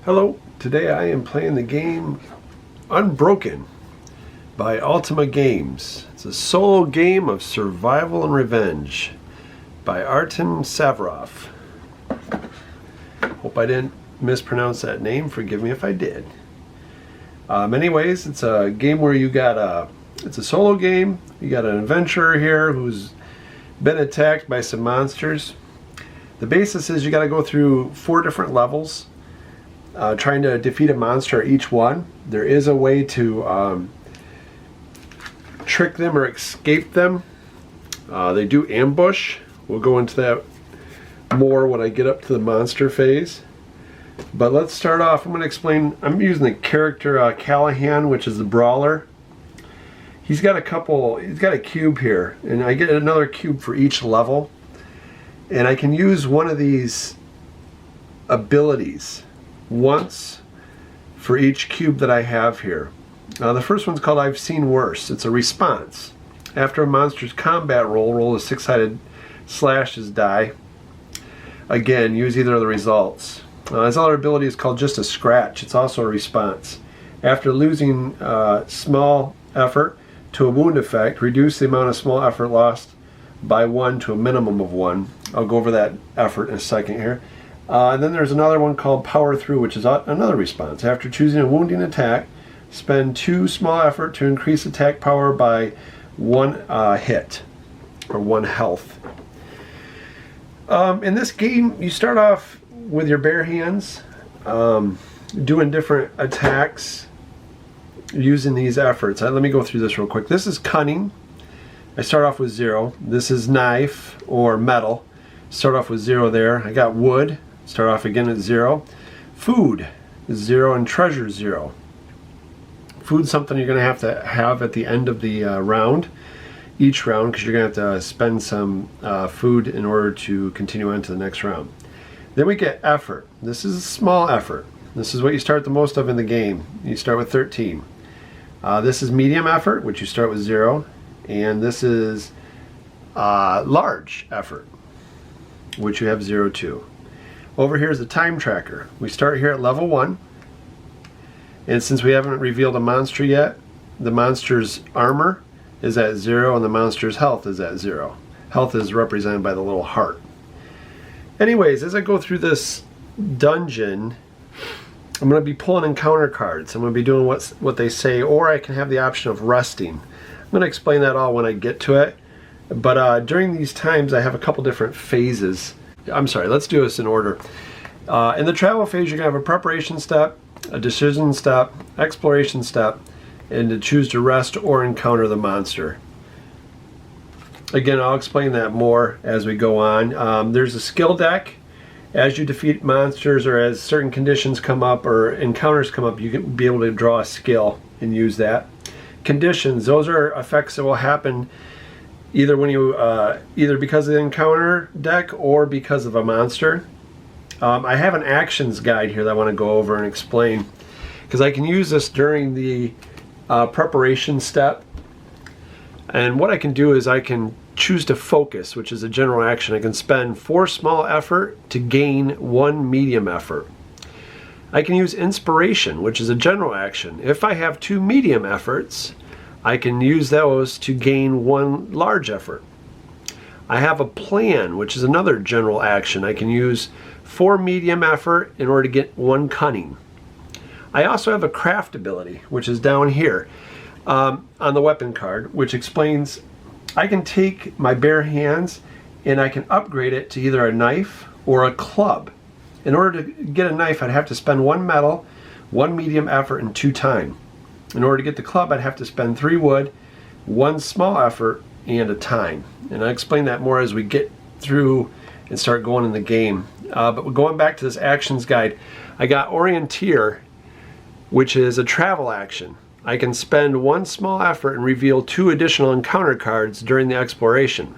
Hello, today I am playing the game Unbroken by Altima Games. It's a solo game of survival and revenge by Artem Savarov. Hope I didn't mispronounce that name, forgive me if I did. Anyways, it's a game where it's a solo game. You got an adventurer here who's been attacked by some monsters. The basis is you got to go through 4 different levels. Trying to defeat a monster each one. There is a way to trick them or escape them. They do ambush. We'll go into that more when I get up to the monster phase. But let's start off. I'm going to explain. I'm using the character Callahan, which is the brawler. He's got a cube here, and I get another cube for each level. And I can use one of these abilities once for each cube that I have here. The first one's called I've Seen Worse. It's a response. After a monster's combat roll a 6-sided slashes die. Again, use either of the results. His other ability is called Just a Scratch. It's also a response. After losing small effort to a wound effect, reduce the amount of small effort lost by 1 to a minimum of 1. I'll go over that effort in a second here. And then there's another one called Power Through, which is another response. After choosing a wounding attack, spend 2 small effort to increase attack power by 1 hit, or 1 health. In this game, you start off with your bare hands, doing different attacks using these efforts. Let me go through this real quick. This is Cunning. I start off with 0. This is Knife, or Metal. Start off with 0 there. I got Wood. Start off again at 0. Food is 0 and Treasure 0. Food's something you're going to have at the end of the round, each round, because you're going to have to spend some food in order to continue on to the next round. Then we get Effort. This is a small effort. This is what you start the most of in the game. You start with 13. This is Medium Effort, which you start with 0. And this is Large Effort, which you have 0 too. Over here is the time tracker. We start here at level 1, and since we haven't revealed a monster yet, the monster's armor is at 0 and the monster's health is at 0. Health is represented by the little heart. Anyways, as I go through this dungeon, I'm going to be pulling encounter cards. I'm going to be doing what they say, or I can have the option of resting. I'm going to explain that all when I get to it. But during these times, I have a couple different phases. I'm sorry, let's do this in order. In the travel phase, you're going to have a preparation step, a decision step, exploration step, and to choose to rest or encounter the monster. Again, I'll explain that more as we go on. There's a skill deck. As you defeat monsters or as certain conditions come up or encounters come up, you can be able to draw a skill and use that. Conditions, those are effects that will happen either when you either because of the encounter deck or because of a monster. I have an actions guide here that I want to go over and explain, because I can use this during the preparation step. And what I can do is I can choose to focus, which is a general action. I can spend 4 small effort to gain 1 medium effort. I can use inspiration, which is a general action. If I have 2 medium efforts, I can use those to gain 1 large effort. I have a plan, which is another general action. I can use 4 medium effort in order to get 1 cunning. I also have a craft ability, which is down here on the weapon card, which explains I can take my bare hands and I can upgrade it to either a knife or a club. In order to get a knife, I'd have to spend 1 metal, 1 medium effort, and 2 time. In order to get the club, I'd have to spend 3 wood, 1 small effort, and a time. And I'll explain that more as we get through and start going in the game. But we're going back to this actions guide. I got Orienteer, which is a travel action. I can spend 1 small effort and reveal 2 additional encounter cards during the exploration.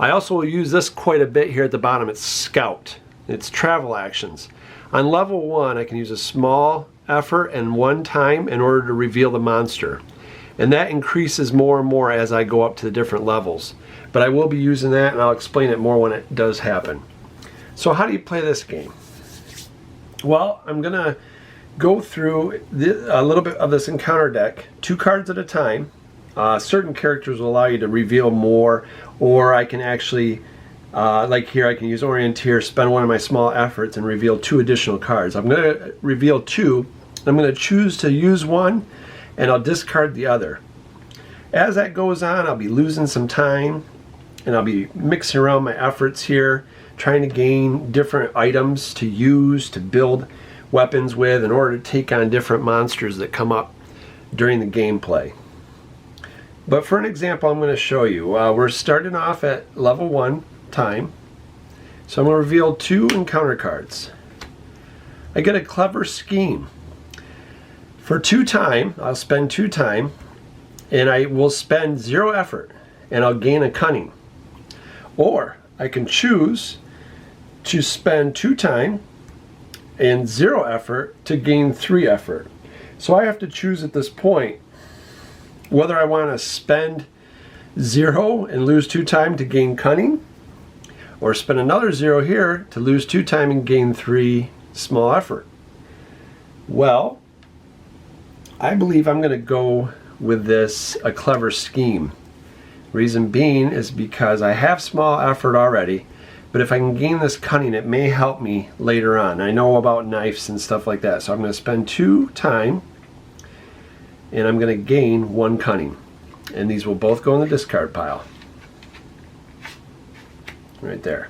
I also will use this quite a bit here at the bottom. It's Scout. It's travel actions. On level 1, I can use a small effort and 1 time in order to reveal the monster. And that increases more and more as I go up to the different levels. But I will be using that, and I'll explain it more when it does happen. So how do you play this game? Well, I'm going to go through a little bit of this encounter deck, 2 cards at a time. Certain characters will allow you to reveal more, or I can actually, like here, I can use Orienteer, spend one of my small efforts, and reveal 2 additional cards. I'm going to reveal 2. I'm going to choose to use one, and I'll discard the other. As that goes on, I'll be losing some time, and I'll be mixing around my efforts here, trying to gain different items to use to build weapons with in order to take on different monsters that come up during the gameplay. But for an example, I'm going to show you. We're starting off at level 1 time. So I'm going to reveal 2 encounter cards. I get a clever scheme. For 2 time, I'll spend 2 time, and I will spend 0 effort, and I'll gain a cunning. Or I can choose to spend 2 time and 0 effort to gain 3 effort. So I have to choose at this point whether I want to spend 0 and lose 2 time to gain cunning, or spend another 0 here to lose 2 time and gain 3 small effort. Well, I believe I'm going to go with this a clever scheme. Reason being is because I have small effort already, but if I can gain this cunning, it may help me later on. I know about knives and stuff like that, so I'm going to spend 2 time, and I'm going to gain 1 cunning. And these will both go in the discard pile. Right there.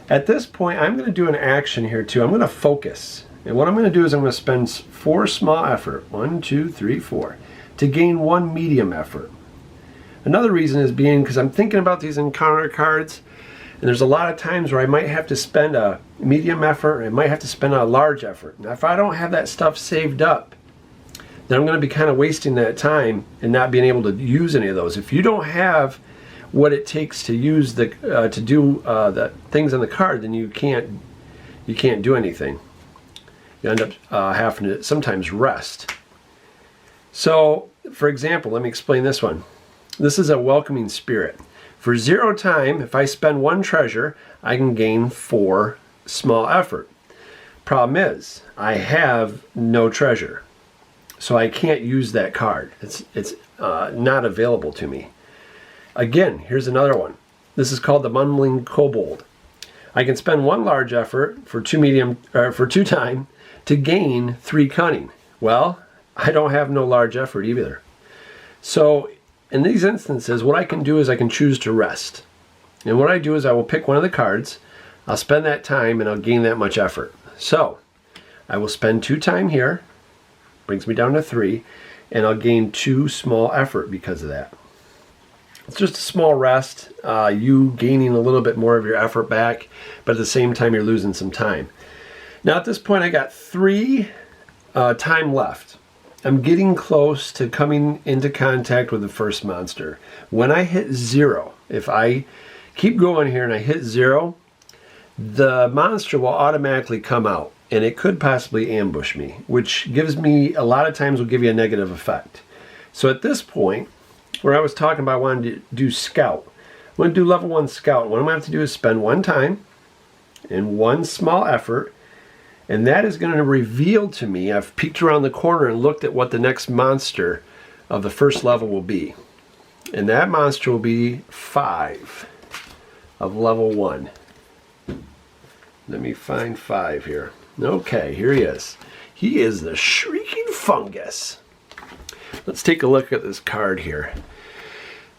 At this point, I'm going to do an action here too. I'm going to focus. And what I'm going to do is I'm going to spend 4 small effort, 1, 2, 3, 4, to gain 1 medium effort. Another reason is being because I'm thinking about these encounter cards, and there's a lot of times where I might have to spend a medium effort, and I might have to spend a large effort. Now, if I don't have that stuff saved up, then I'm going to be kind of wasting that time and not being able to use any of those. If you don't have what it takes to use the the things on the card, then you can't do anything. You end up having to sometimes rest. So, for example, let me explain this one. This is a welcoming spirit. For 0 time, if I spend 1 treasure, I can gain 4 small effort. Problem is, I have no treasure, so I can't use that card. It's not available to me. Again, here's another one. This is called the Mumbling Kobold. I can spend 1 large effort for 2 time to gain 3 cunning. Well, I don't have no large effort either. So in these instances, what I can do is I can choose to rest. And what I do is I will pick one of the cards, I'll spend that time, and I'll gain that much effort. So I will spend 2 time here, brings me down to 3, and I'll gain 2 small effort because of that. It's just a small rest, you gaining a little bit more of your effort back, but at the same time you're losing some time. Now at this point I got 3 time left. I'm getting close to coming into contact with the first monster. When I hit 0, if I keep going here and I hit 0, the monster will automatically come out, and it could possibly ambush me, which gives me, a lot of times will give you a negative effect. So at this point, where I was talking about wanting to do scout, I'm going to do level 1 scout. What I'm going to have to do is spend 1 time and 1 small effort, and that is going to reveal to me, I've peeked around the corner and looked at what the next monster of the first level will be. And that monster will be 5 of level 1. Let me find 5 here. Okay, here he is. He is the Shrieking Fungus. Let's take a look at this card here.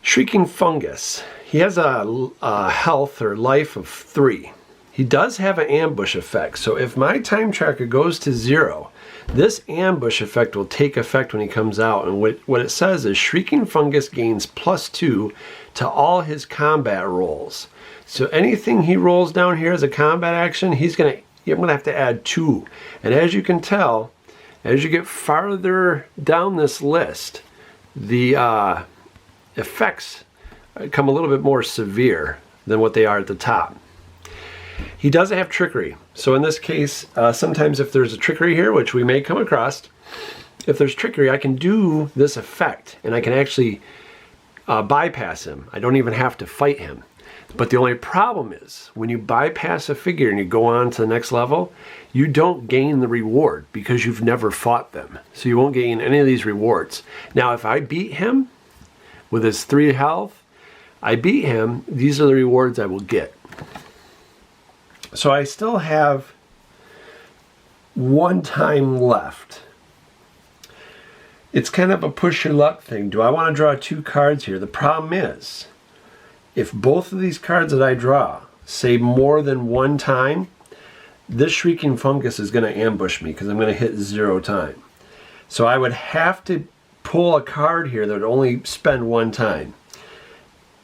Shrieking Fungus. He has a health or life of 3. He does have an ambush effect, so if my time tracker goes to 0, this ambush effect will take effect when he comes out. And what it says is Shrieking Fungus gains +2 to all his combat rolls. So anything he rolls down here as a combat action, I'm going to have to add 2. And as you can tell, as you get farther down this list, the effects come a little bit more severe than what they are at the top. He doesn't have trickery. So in this case, sometimes if there's a trickery here, which we may come across, if there's trickery, I can do this effect and I can actually bypass him. I don't even have to fight him. But the only problem is when you bypass a figure and you go on to the next level, you don't gain the reward because you've never fought them. So you won't gain any of these rewards. Now, if I beat him with his 3 health, I beat him, these are the rewards I will get. So I still have 1 time left. It's kind of a push your luck thing. Do I want to draw 2 cards here? The problem is, if both of these cards that I draw say more than 1 time, this Shrieking Fungus is going to ambush me because I'm going to hit 0 time. So I would have to pull a card here that would only spend 1 time.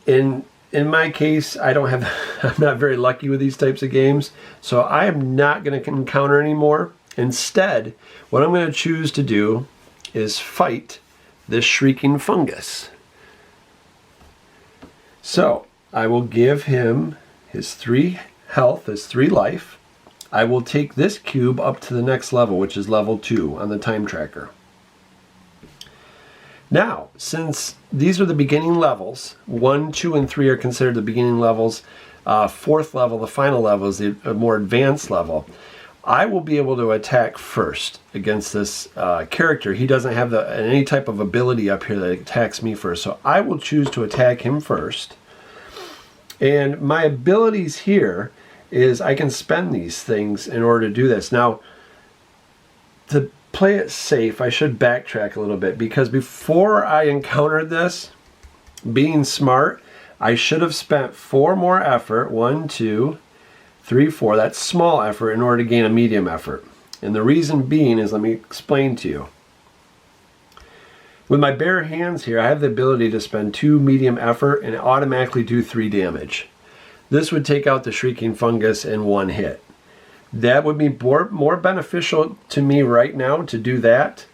In my case, I'm not very lucky with these types of games, so I am not going to encounter anymore. Instead, what I'm going to choose to do is fight this Shrieking Fungus. So I will give him his 3 health, his 3 life. I will take this cube up to the next level, which is level 2 on the time tracker. Now, since these are the beginning levels, 1, 2, and 3 are considered the beginning levels, 4th level, the final level, is the more advanced level. I will be able to attack first against this character. He doesn't have any type of ability up here that attacks me first, so I will choose to attack him first. And my abilities here is I can spend these things in order to do this. Now, to play it safe, I should backtrack a little bit, because before I encountered this, being smart, I should have spent 4 more effort, 1, 2, 3, 4, that's small effort, in order to gain a medium effort. And the reason being is, let me explain to you. With my bare hands here, I have the ability to spend 2 medium effort and automatically do 3 damage. This would take out the Shrieking Fungus in 1 hit. That would be more beneficial to me right now to do that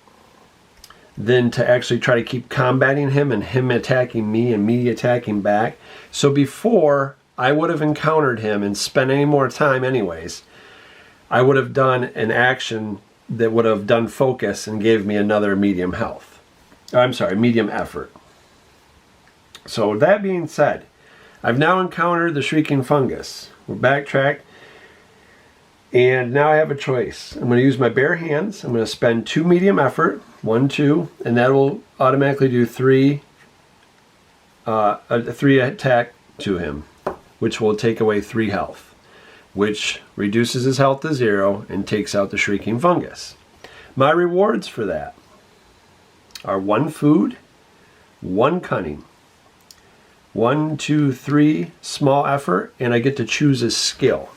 than to actually try to keep combating him and him attacking me and me attacking back. So before I would have encountered him and spent any more time anyways, I would have done an action that would have done focus and gave me another medium health. I'm sorry, medium effort. So that being said, I've now encountered the Shrieking Fungus. We'll backtrack. And now I have a choice. I'm going to use my bare hands. I'm going to spend 2 medium effort, 1, 2, and that will automatically do 3 attack to him, which will take away 3 health, which reduces his health to 0 and takes out the Shrieking Fungus. My rewards for that are 1 food, 1 cunning, 1, 2, 3 small effort, and I get to choose a skill.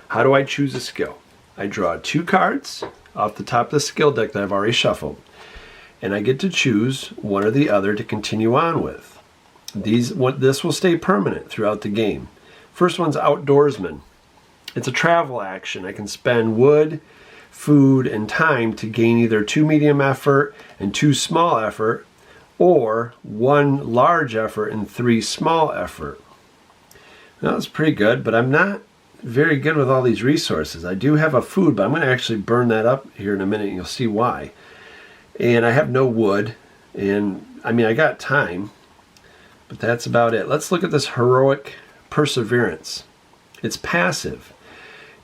How do I choose a skill? I draw 2 cards off the top of the skill deck that I've already shuffled, and I get to choose one or the other to continue on with. This will stay permanent throughout the game. First one's Outdoorsman. It's a travel action. I can spend wood, food, and time to gain either 2 medium effort and 2 small effort, or 1 large effort and 3 small effort. Now that's pretty good, but I'm not very good with all these resources. I do have a food, but I'm going to actually burn that up here in a minute and you'll see why. And I have no wood, and I mean I got time, but that's about it. Let's look at this Heroic Perseverance. It's passive.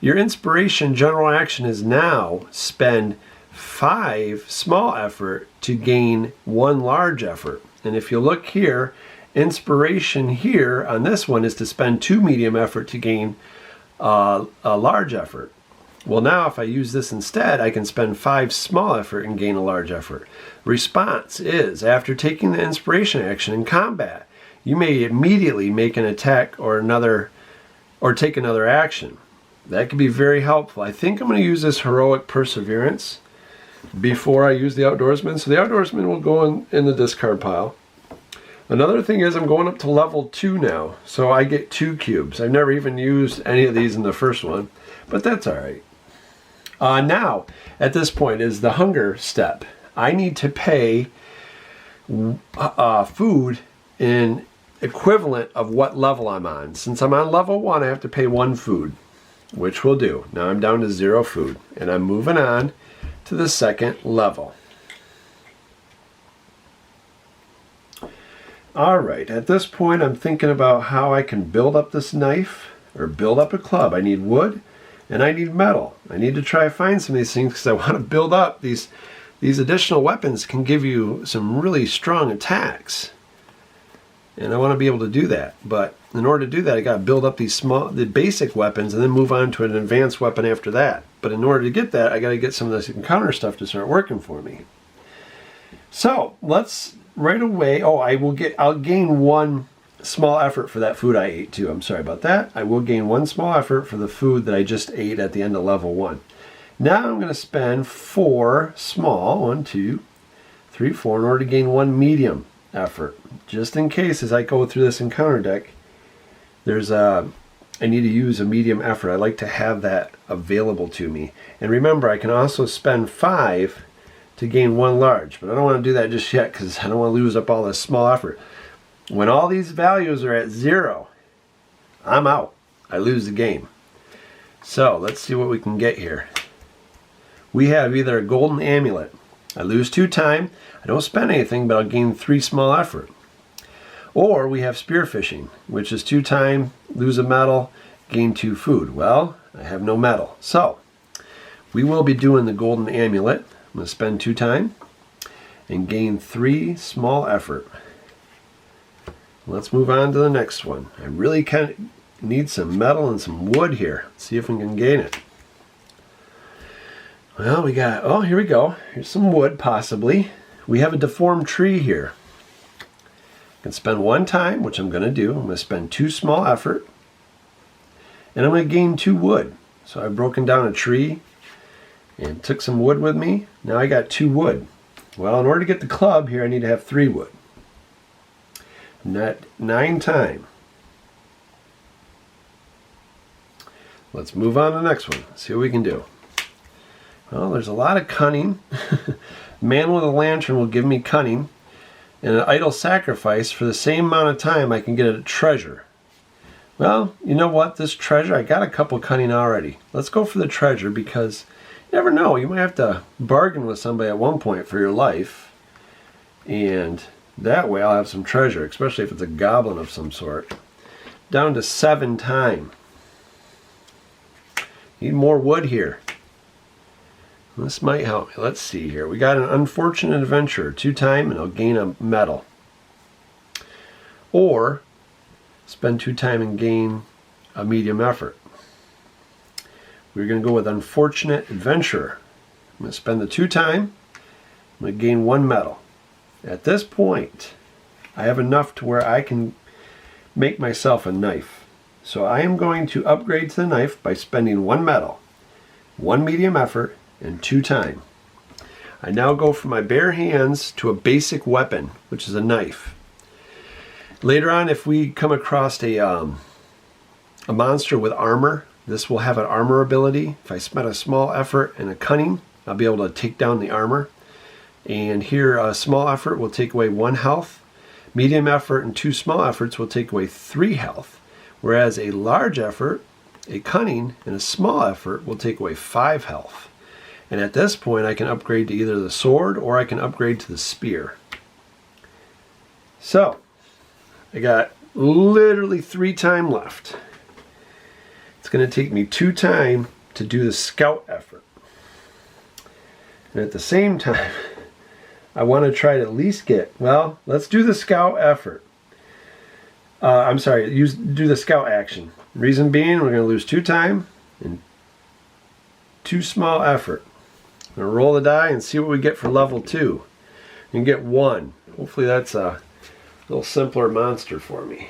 Your inspiration general action is now spend 5 small effort to gain 1 large effort. And if you look here, inspiration here on this one is to spend 2 medium effort to gain a large effort. Well, now if I use this instead, I can spend 5 small effort and gain a large effort. Response is, after taking the inspiration action in combat, you may immediately make an attack or take another action. That could be very helpful. I think I'm going to use this Heroic Perseverance before I use the Outdoorsman. So the Outdoorsman will go in the discard pile. Another thing is I'm going up to level 2 now, so I get 2 cubes. I've never even used any of these in the first one, but that's all right. Now, at this point is the hunger step. I need to pay food in equivalent of what level I'm on. Since I'm on level 1, I have to pay 1 food, which we'll do. Now I'm down to 0 food, and I'm moving on to the second level. All right, at this point I'm thinking about how I can build up this knife or build up a club. I need wood and I need metal. I need to try to find some of these things because I want to build up these additional weapons. Can give you some really strong attacks. And I want to be able to do that. But in order to do that, I got to build up the basic weapons and then move on to an advanced weapon after that. But in order to get that, I got to get some of this encounter stuff to start working for me. So let's right away. Oh, I'll gain one small effort for that food I ate too. I'm sorry about that. I will gain one small effort for the food that I just ate at the end of level 1. Now I'm going to spend 4 small, 1, 2, 3, 4, in order to gain 1 medium effort. Just in case as I go through this encounter deck, I need to use a medium effort. I like to have that available to me. And remember, I can also spend 5 to gain 1 large, but I don't want to do that just yet because I don't want to lose up all this small effort. When all these values are at 0, I'm out. I lose the game. So let's see what we can get here. We have either a golden amulet. I lose 2 time. I don't spend anything, but I'll gain 3 small effort. Or we have spearfishing, which is 2 time, lose a metal, gain 2 food. Well, I have no metal. So we will be doing the golden amulet. I'm going to spend 2 time and gain 3 small effort. Let's move on to the next one. I really kind of need some metal and some wood here. Let's see if we can gain it. Well, we got, oh, here we go. Here's some wood, possibly. We have a deformed tree here. I can spend 1 time, which I'm going to do. I'm going to spend 2 small effort. And I'm going to gain 2 wood. So I've broken down a tree and took some wood with me. Now I got 2 wood. Well, in order to get the club here, I need to have 3 wood. Not 9 time. Let's move on to the next one. See what we can do. Well, there's a lot of cunning. Man with a lantern will give me cunning. And an idle sacrifice, for the same amount of time I can get a treasure. Well, you know what? This treasure, I got a couple cunning already. Let's go for the treasure because you never know. You might have to bargain with somebody at one point for your life. And that way I'll have some treasure, especially if it's a goblin of some sort. Down to 7 time. Need more wood here. This might help me. Let's see here. We got an unfortunate adventurer. 2 time and I'll gain a metal. Or spend 2 time and gain a medium effort. We're going to go with unfortunate adventurer. I'm going to spend the 2 time. I'm going to gain 1 metal. At this point, I have enough to where I can make myself a knife. So I am going to upgrade to the knife by spending 1 metal, 1 medium effort, and 2 time. I now go from my bare hands to a basic weapon, which is a knife. Later on, if we come across a monster with armor, this will have an armor ability. If I spend a small effort and a cunning, I'll be able to take down the armor. And here, a small effort will take away 1 health. Medium effort and 2 small efforts will take away 3 health. Whereas a large effort, a cunning, and a small effort will take away 5 health. And at this point, I can upgrade to either the sword or I can upgrade to the spear. So, I got literally 3 time left. It's going to take me 2 time to do the scout effort. And at the same time, I want to try to at least get, well, let's do the scout effort. I'm sorry, do the scout action. Reason being, we're going to lose 2 time and 2 small effort. I'm going to roll the die and see what we get for level 2. And get 1. Hopefully that's a little simpler monster for me.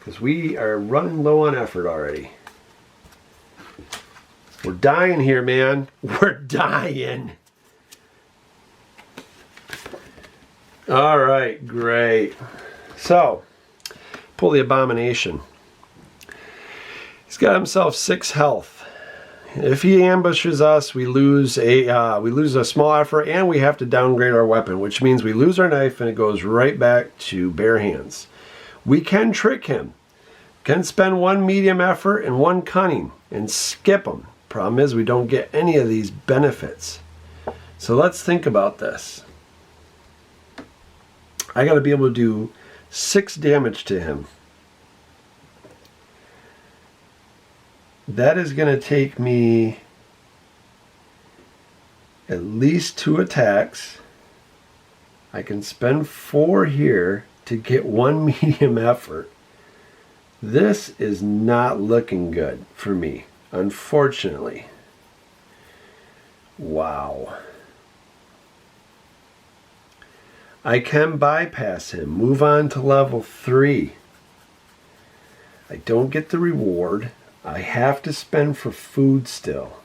Because we are running low on effort already. We're dying here, man. We're dying. All right, great. So, pull the abomination. He's got himself 6 health. If he ambushes us, we lose a small effort, and we have to downgrade our weapon, which means we lose our knife, and it goes right back to bare hands. We can trick him. Can spend 1 medium effort and 1 cunning, and skip him. Problem is, we don't get any of these benefits. So let's think about this. I got to be able to do 6 damage to him. That is going to take me at least 2 attacks. I can spend 4 here to get 1 medium effort. This is not looking good for me, unfortunately. Wow. I can bypass him, move on to level 3. I don't get the reward. I have to spend for food still.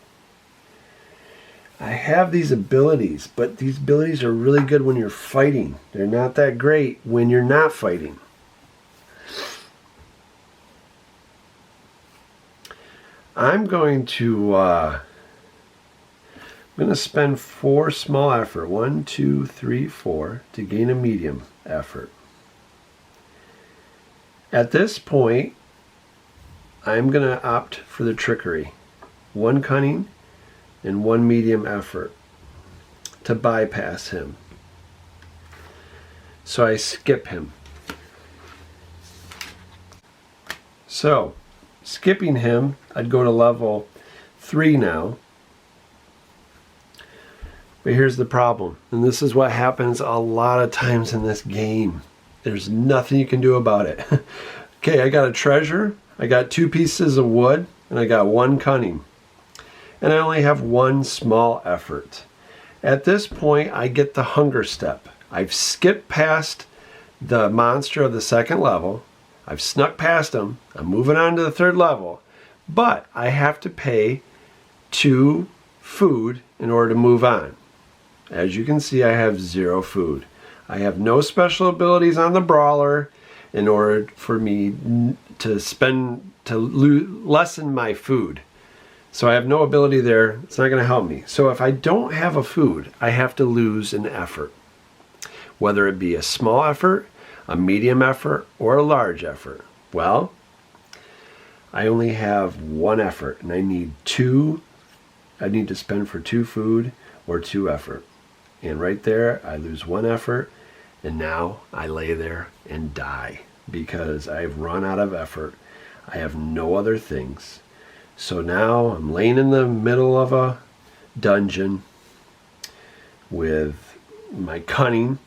I have these abilities, but these abilities are really good when you're fighting. They're not that great when you're not fighting. I'm going to spend 4 small effort, 1, 2, 3, 4, to gain a medium effort. At this point, I'm going to opt for the trickery. 1 cunning and 1 medium effort to bypass him. So I skip him. So, skipping him, I'd go to level 3 now. But here's the problem, and this is what happens a lot of times in this game. There's nothing you can do about it. Okay, I got a treasure, I got 2 pieces of wood, and I got 1 cunning. And I only have 1 small effort. At this point, I get the hunger step. I've skipped past the monster of the 2nd level. I've snuck past him. I'm moving on to the 3rd level. But I have to pay 2 food in order to move on. As you can see, I have 0 food. I have no special abilities on the brawler in order for me to lessen my food. So I have no ability there. It's not going to help me. So if I don't have a food, I have to lose an effort. Whether it be a small effort, a medium effort, or a large effort. Well, I only have 1 effort, and I need to spend for 2 food or 2 effort. And right there, I lose 1 effort, and now I lay there and die because I've run out of effort. I have no other things. So now I'm laying in the middle of a dungeon with my cunning.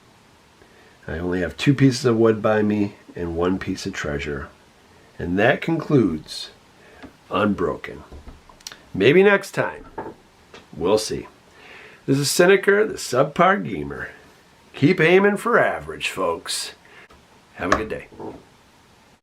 I only have 2 pieces of wood by me and 1 piece of treasure. And that concludes Unbroken. Maybe next time. We'll see. This is Cynicer, the Subpar Gamer. Keep aiming for average, folks. Have a good day.